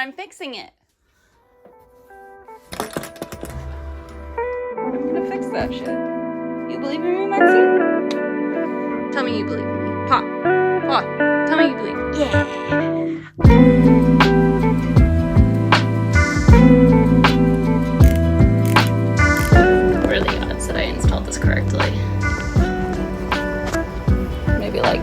I'm fixing it. I'm gonna fix that shit. You believe in me, Maxine? Tell me you believe in me. Pa. Tell me you believe. Yeah. What are the odds that I installed this correctly? Maybe like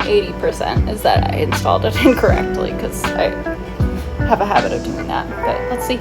80% is that I installed it incorrectly because I have a habit of doing that. But let's see.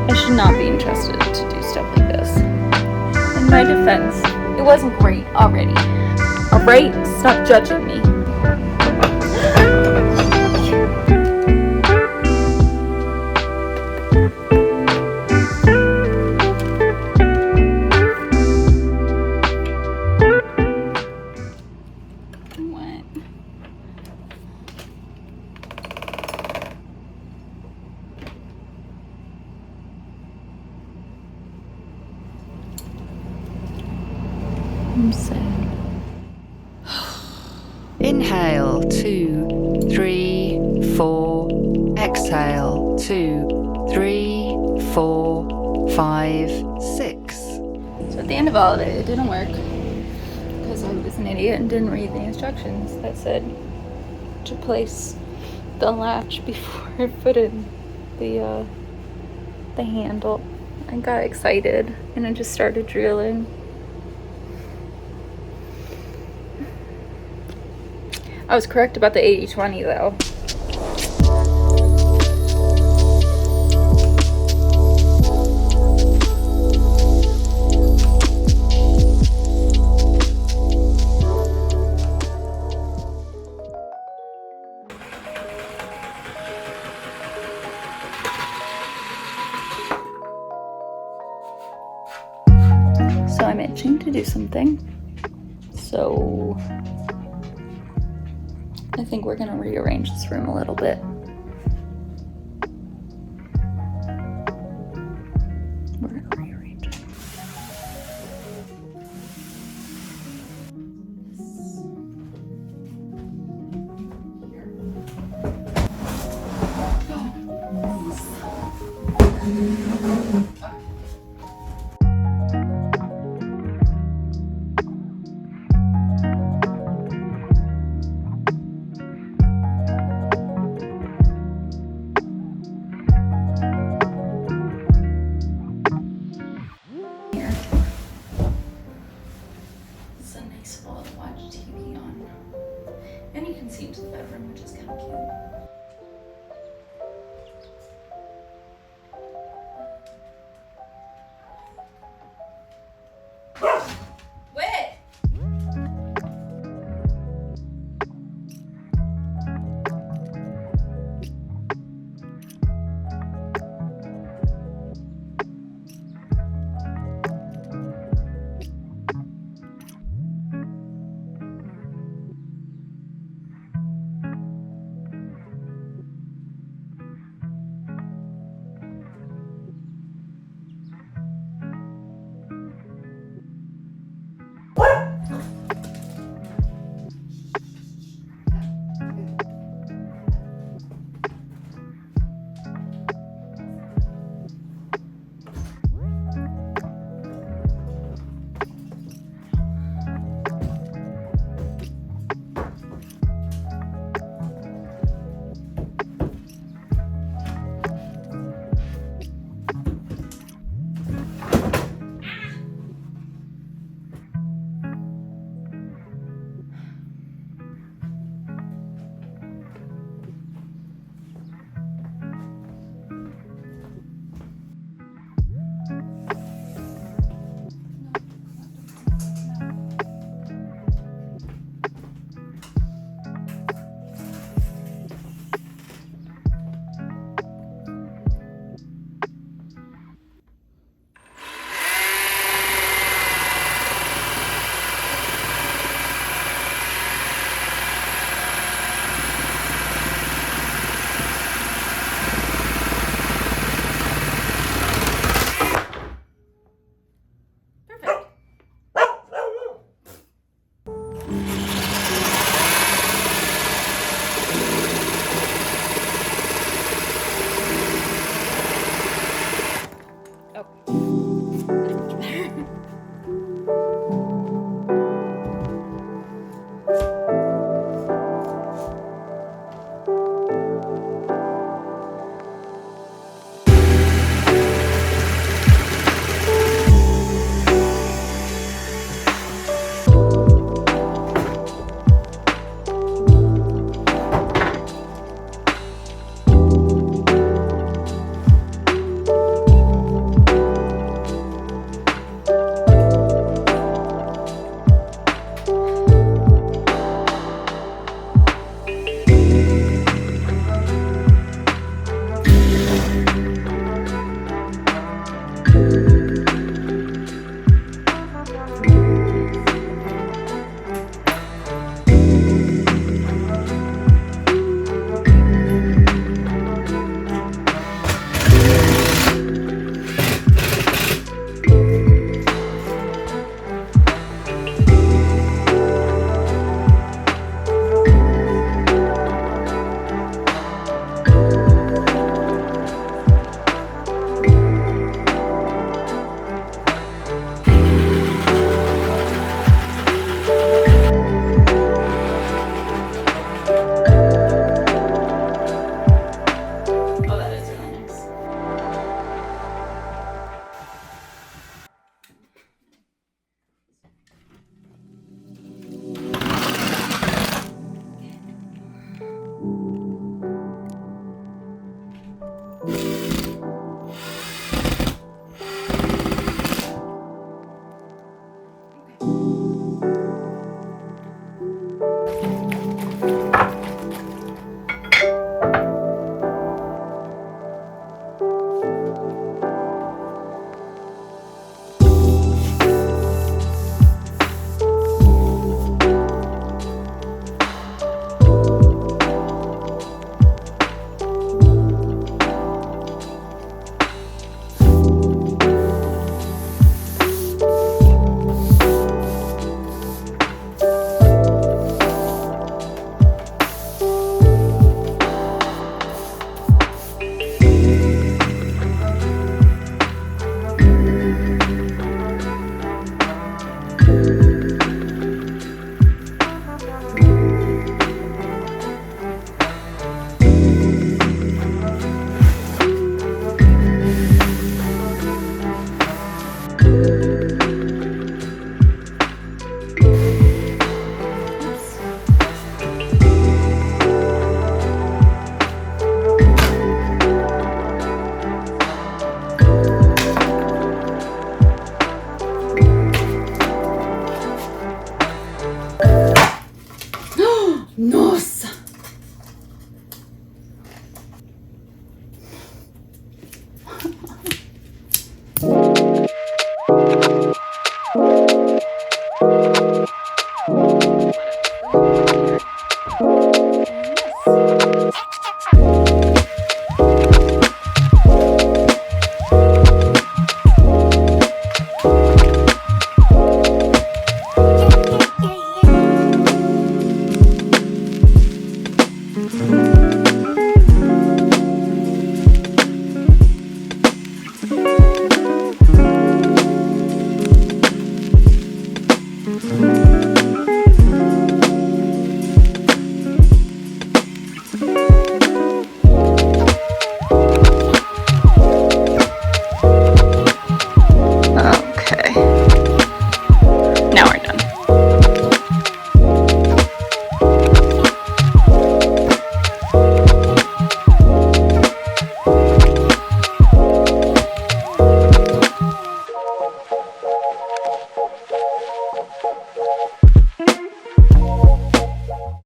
I should not be entrusted to do stuff like this. In my defense, it wasn't great already. Alright? Stop judging me. I'm sad. Inhale, 2, 3, 4. Exhale, 2, 3, 4, 5, 6. So at the end of all of it didn't work because I was an idiot and didn't read the instructions that said to place the latch before I put in the handle. I got excited and I just started drilling. I was correct about the 80-20 though. So I'm itching to do something. So I think we're gonna rearrange this room a little bit. We're gonna rearrange it. And you can see into the bedroom, which is kind of cute.